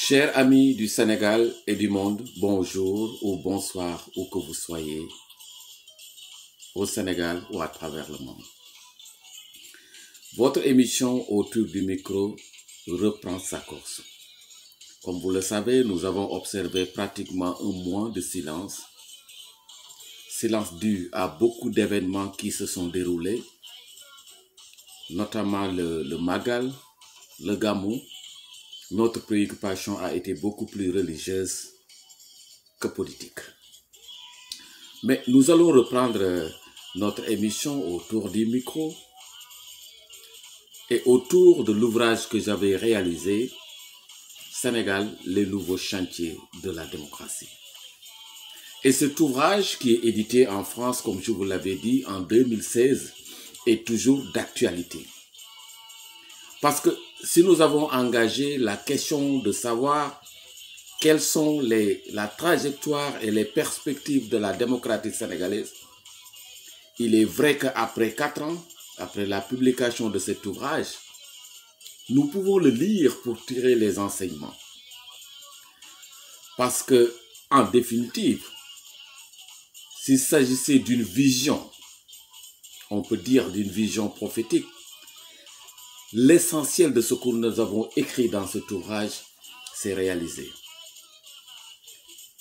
Chers amis du Sénégal et du monde, bonjour ou bonsoir, où que vous soyez, au Sénégal ou à travers le monde. Votre émission autour du micro reprend sa course. Comme vous le savez, nous avons observé pratiquement un mois de silence. Silence dû à beaucoup d'événements qui se sont déroulés, notamment le Magal, le Gamou. Notre préoccupation a été beaucoup plus religieuse que politique. Mais nous allons reprendre notre émission autour du micro et autour de l'ouvrage que j'avais réalisé, Sénégal, les nouveaux chantiers de la démocratie. Et cet ouvrage qui est édité en France, comme je vous l'avais dit, en 2016, est toujours d'actualité. Parce que si nous avons engagé la question de savoir quelles sont la trajectoire et les perspectives de la démocratie sénégalaise, il est vrai qu'après 4 ans, après la publication de cet ouvrage, nous pouvons le lire pour tirer les enseignements. Parce que, en définitive, s'il s'agissait d'une vision, on peut dire d'une vision prophétique, l'essentiel de ce que nous avons écrit dans cet ouvrage s'est réalisé.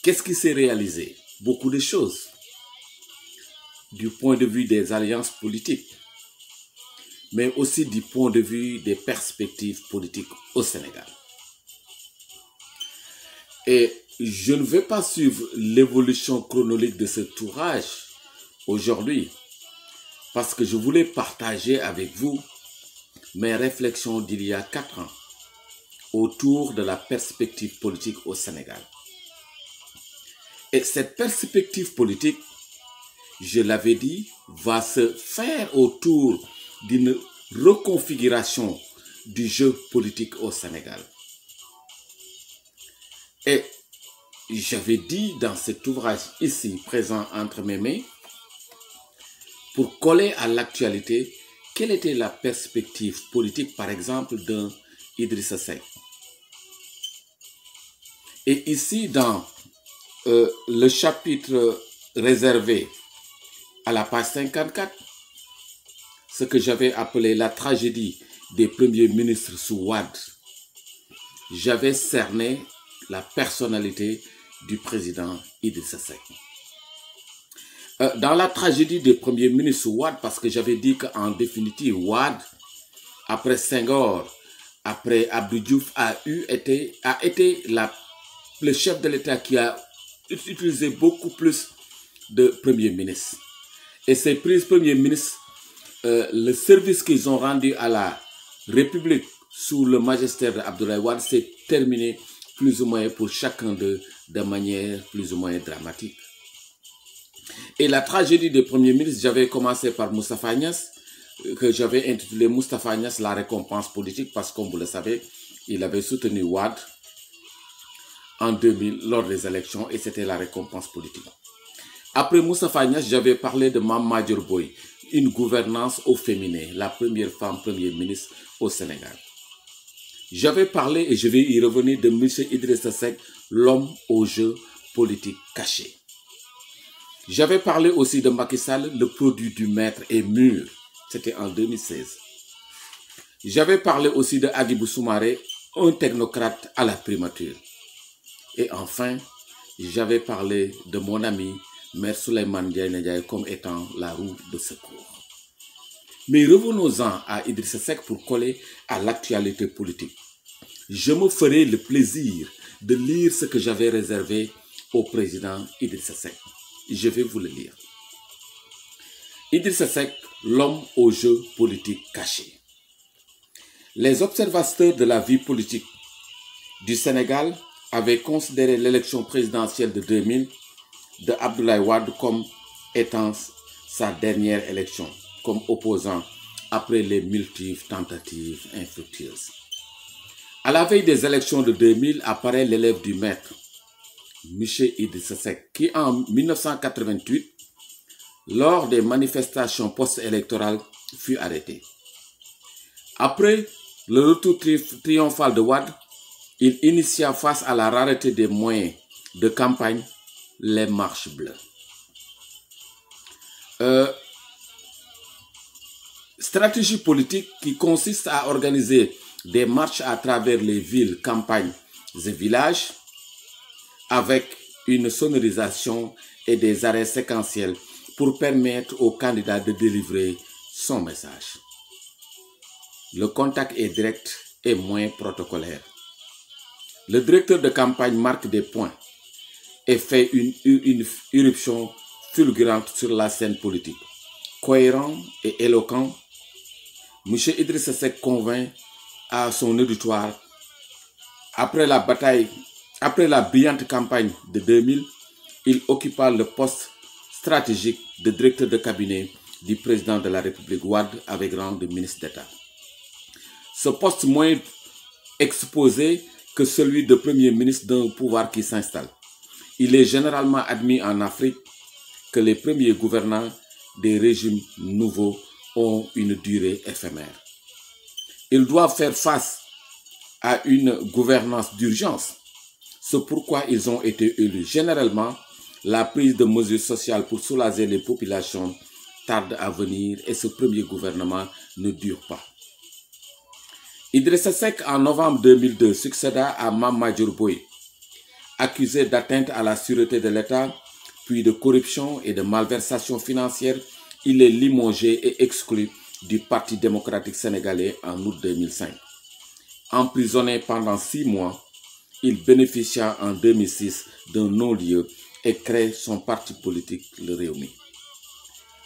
Qu'est-ce qui s'est réalisé? Beaucoup de choses. Du point de vue des alliances politiques, mais aussi du point de vue des perspectives politiques au Sénégal. Et je ne vais pas suivre l'évolution chronologique de cet ouvrage aujourd'hui, parce que je voulais partager avec vous mes réflexions d'il y a 4 ans autour de la perspective politique au Sénégal. Et cette perspective politique, je l'avais dit, va se faire autour d'une reconfiguration du jeu politique au Sénégal. Et j'avais dit dans cet ouvrage ici, présent entre mes mains, pour coller à l'actualité, quelle était la perspective politique, par exemple, d'un Idrissa Seck? Et ici, dans le chapitre réservé à la page 54, ce que j'avais appelé la tragédie des premiers ministres sous Wade, j'avais cerné la personnalité du président Idrissa Seck. Dans la tragédie des premiers ministres sous Wade, parce que j'avais dit qu'en définitive, Wade, après Senghor, après Abdou Diouf, a été le chef de l'État qui a utilisé beaucoup plus de premiers ministres. Et ces premiers ministres, le service qu'ils ont rendu à la République sous le magistère d'Abdoulaye Wade s'est terminé plus ou moins pour chacun d'eux de manière plus ou moins dramatique. Et la tragédie des premiers ministres, j'avais commencé par Moustapha Niasse, que j'avais intitulé Moustapha Niasse, la récompense politique, parce que comme vous le savez, il avait soutenu Wade en 2000 lors des élections et c'était la récompense politique. Après Moustapha Niasse, j'avais parlé de Mame Madior Boye, une gouvernance au féminin, la première femme premier ministre au Sénégal. J'avais parlé, et je vais y revenir, de M. Idrissa Seck, l'homme au jeu politique caché. J'avais parlé aussi de Macky Sall, le produit du maître et mûr. C'était en 2016. J'avais parlé aussi de Hadjibou Soumaré, un technocrate à la primature. Et enfin, j'avais parlé de mon ami Maître Souleymane Ndiaye comme étant la roue de secours. Mais revenons-en à Idrissa Seck pour coller à l'actualité politique. Je me ferai le plaisir de lire ce que j'avais réservé au président Idrissa Seck. Je vais vous le lire. Idrissa Seck, l'homme au jeu politique caché. Les observateurs de la vie politique du Sénégal avaient considéré l'élection présidentielle de 2000 de Abdoulaye Wade comme étant sa dernière élection, comme opposant après les multiples tentatives infructueuses. À la veille des élections de 2000 apparaît l'élève du maître, M. Idrissa Seck, qui en 1988, lors des manifestations post-électorales, fut arrêté. Après le retour triomphal de Wade, il initia face à la rareté des moyens de campagne les marches bleues. Stratégie politique qui consiste à organiser des marches à travers les villes, campagnes et villages avec une sonorisation et des arrêts séquentiels pour permettre au candidat de délivrer son message. Le contact est direct et moins protocolaire. Le directeur de campagne marque des points et fait une irruption fulgurante sur la scène politique. Cohérent et éloquent, M. Idrissa Seck convainc à son auditoire après la brillante campagne de 2000, il occupa le poste stratégique de directeur de cabinet du président de la République Wade avec rang de ministre d'État. Ce poste moins exposé que celui de premier ministre d'un pouvoir qui s'installe. Il est généralement admis en Afrique que les premiers gouvernants des régimes nouveaux ont une durée éphémère. Ils doivent faire face à une gouvernance d'urgence. C'est pourquoi ils ont été élus. Généralement, la prise de mesures sociales pour soulager les populations tarde à venir et ce premier gouvernement ne dure pas. Idrissa Seck, en novembre 2002, succéda à Mame Madior Boye, accusé d'atteinte à la sûreté de l'État, puis de corruption et de malversation financière. Il est limogé et exclu du Parti démocratique sénégalais en août 2005. Emprisonné pendant 6 mois, il bénéficia en 2006 d'un non-lieu et crée son parti politique, le Rewmi.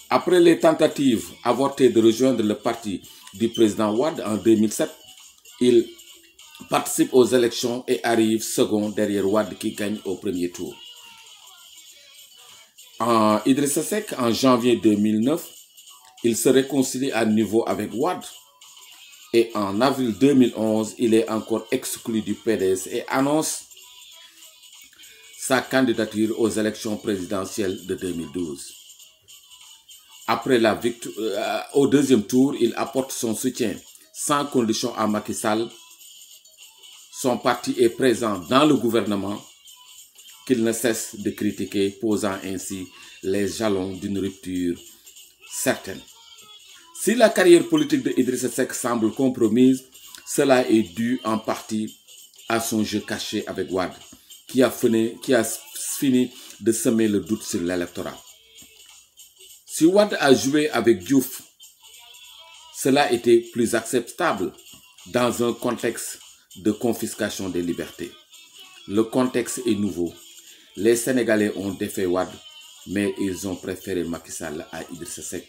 Après les tentatives avortées de rejoindre le parti du président Wade en 2007, il participe aux élections et arrive second derrière Wade qui gagne au premier tour. Idrissa Seck, en janvier 2009, il se réconcilie à nouveau avec Wade et en avril 2011, il est encore exclu du PDS et annonce sa candidature aux élections présidentielles de 2012. Après la victoire, au deuxième tour, il apporte son soutien sans condition à Macky Sall. Son parti est présent dans le gouvernement qu'il ne cesse de critiquer, posant ainsi les jalons d'une rupture certaine. Si la carrière politique de Idrissa Seck semble compromise, cela est dû en partie à son jeu caché avec Wade, qui a fini de semer le doute sur l'électorat. Si Wade a joué avec Diouf, cela était plus acceptable dans un contexte de confiscation des libertés. Le contexte est nouveau. Les Sénégalais ont défait Wade, mais ils ont préféré Macky Sall à Idrissa Seck,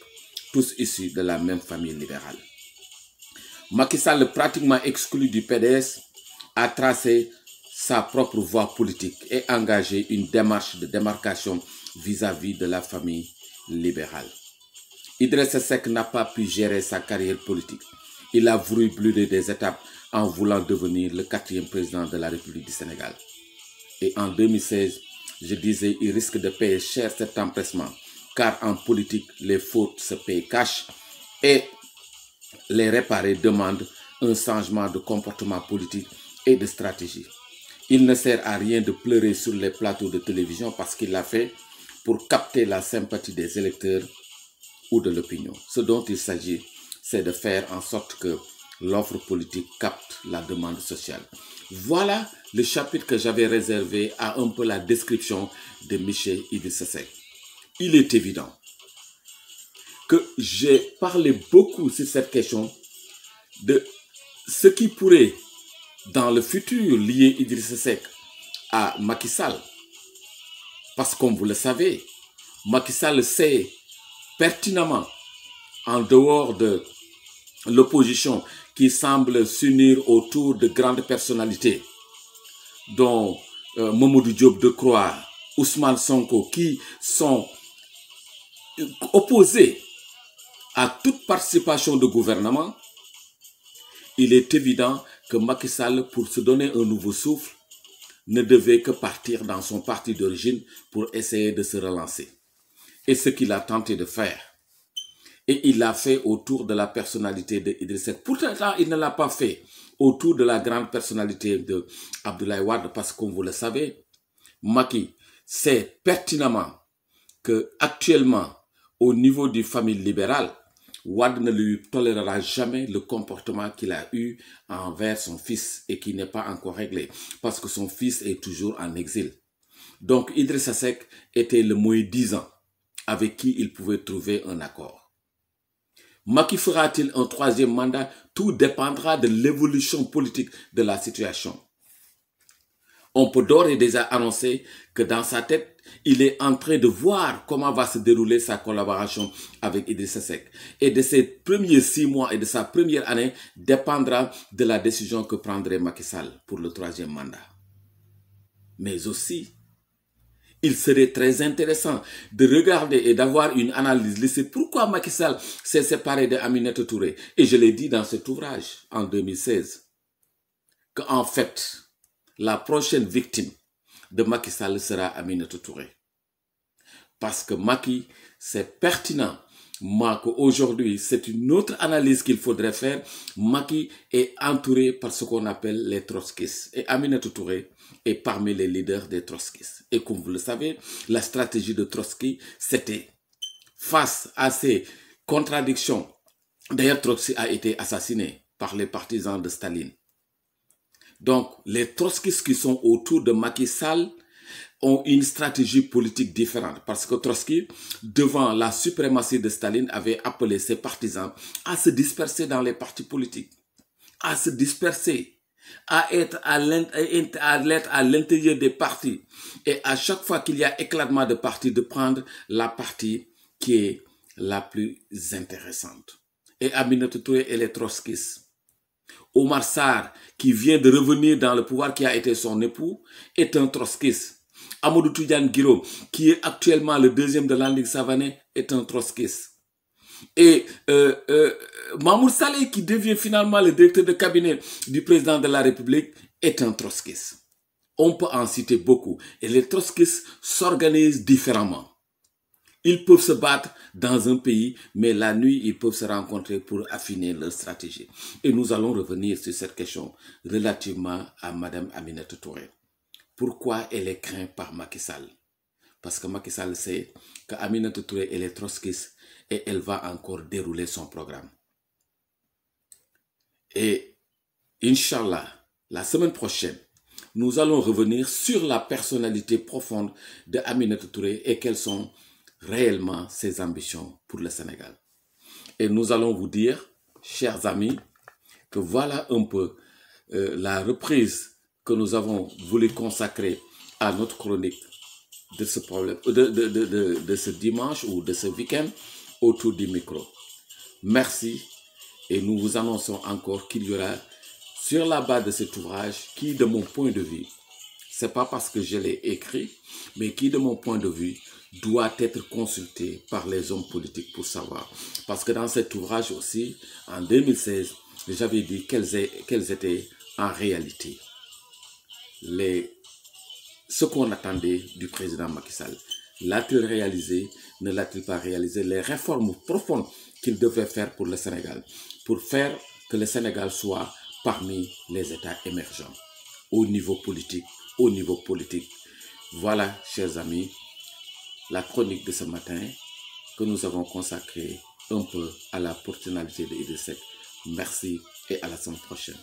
tous issus de la même famille libérale. Macky Sall, pratiquement exclu du PDS, a tracé sa propre voie politique et engagé une démarche de démarcation vis-à-vis de la famille libérale. Idrissa Seck n'a pas pu gérer sa carrière politique. Il a voulu brûler des étapes en voulant devenir le 4e président de la République du Sénégal. Et en 2016, je disais, il risque de payer cher cet empressement, car en politique, les fautes se payent cash et les réparer demande un changement de comportement politique et de stratégie. Il ne sert à rien de pleurer sur les plateaux de télévision parce qu'il l'a fait pour capter la sympathie des électeurs ou de l'opinion. Ce dont il s'agit, c'est de faire en sorte que l'offre politique capte la demande sociale. Voilà le chapitre que j'avais réservé à un peu la description de M. Idrissa Seck. Il est évident que j'ai parlé beaucoup sur cette question de ce qui pourrait, dans le futur, lier Idrissa Seck à Macky Sall. Parce que, comme vous le savez, Macky Sall sait pertinemment, en dehors de l'opposition qui semble s'unir autour de grandes personnalités, dont Mamadou Diop Decroix, Ousmane Sonko, qui sont opposés à toute participation de gouvernement, il est évident que Macky Sall, pour se donner un nouveau souffle, ne devait que partir dans son parti d'origine pour essayer de se relancer. Et ce qu'il a tenté de faire. Et il l'a fait autour de la personnalité d'Idrissa Seck. Pourtant, il ne l'a pas fait autour de la grande personnalité de Abdoulaye Wade, parce que comme vous le savez, Macky sait pertinemment que actuellement, au niveau du famille libérale, Wade ne lui tolérera jamais le comportement qu'il a eu envers son fils et qui n'est pas encore réglé, parce que son fils est toujours en exil. Donc Idrissa Seck était le moins-disant avec qui il pouvait trouver un accord. Macky fera-t-il un troisième mandat? Tout dépendra de l'évolution politique de la situation. On peut d'ores et déjà annoncer que dans sa tête, il est en train de voir comment va se dérouler sa collaboration avec Idrissa Seck. Et de ses premiers 6 mois et de sa première année dépendra de la décision que prendrait Macky Sall pour le troisième mandat. Mais aussi, il serait très intéressant de regarder et d'avoir une analyse. C'est pourquoi Macky Sall s'est séparé de Aminata Touré. Et je l'ai dit dans cet ouvrage en 2016, qu'en fait, la prochaine victime de Macky Sall sera Aminata Touré. Parce que Macky, c'est pertinent. Aujourd'hui, c'est une autre analyse qu'il faudrait faire. Macky est entouré par ce qu'on appelle les trotskistes. Et Aminata Touré est parmi les leaders des trotskistes. Et comme vous le savez, la stratégie de Trotsky, c'était face à ces contradictions. D'ailleurs, Trotsky a été assassiné par les partisans de Staline. Donc, les trotskistes qui sont autour de Macky Sall ont une stratégie politique différente. Parce que Trotsky, devant la suprématie de Staline, avait appelé ses partisans à se disperser dans les partis politiques, à se disperser, à être à l'intérieur des partis. Et à chaque fois qu'il y a éclatement de partis, de prendre la partie qui est la plus intéressante. Et Aminata Touré et les trotskistes. Omar Sarr, qui vient de revenir dans le pouvoir, qui a été son époux, est un trotskiste. Amadou Tidiane Guiro, qui est actuellement le deuxième de Landing Savané, est un trotskiste. Et Mahmoud Saleh, qui devient finalement le directeur de cabinet du président de la République, est un trotskiste. On peut en citer beaucoup. Et les trotskistes s'organisent différemment. Ils peuvent se battre dans un pays, mais la nuit, ils peuvent se rencontrer pour affiner leur stratégie. Et nous allons revenir sur cette question relativement à Mme Aminata Touré. Pourquoi elle est crainte par Macky Sall? Parce que Macky Sall sait qu'Aminata Touré, elle est trotskiste et elle va encore dérouler son programme. Et Inch'Allah, la semaine prochaine, nous allons revenir sur la personnalité profonde de Aminata Touré et quelles sont réellement ses ambitions pour le Sénégal. Et nous allons vous dire, chers amis, que voilà un peu la reprise que nous avons voulu consacrer à notre chronique de ce problème, de ce dimanche ou de ce week-end autour du micro. Merci et nous vous annonçons encore qu'il y aura sur la base de cet ouvrage qui, de mon point de vue, c'est pas parce que je l'ai écrit, mais qui, de mon point de vue, doit être consulté par les hommes politiques pour savoir. Parce que dans cet ouvrage aussi, en 2016, j'avais dit quels étaient en réalité ce qu'on attendait du président Macky Sall. L'a-t-il réalisé? Ne l'a-t-il pas réalisé? Les réformes profondes qu'il devait faire pour le Sénégal, pour faire que le Sénégal soit parmi les États émergents, au niveau politique, Voilà, chers amis, la chronique de ce matin que nous avons consacrée un peu à la personnalité de Idrissa Seck. Merci et à la semaine prochaine.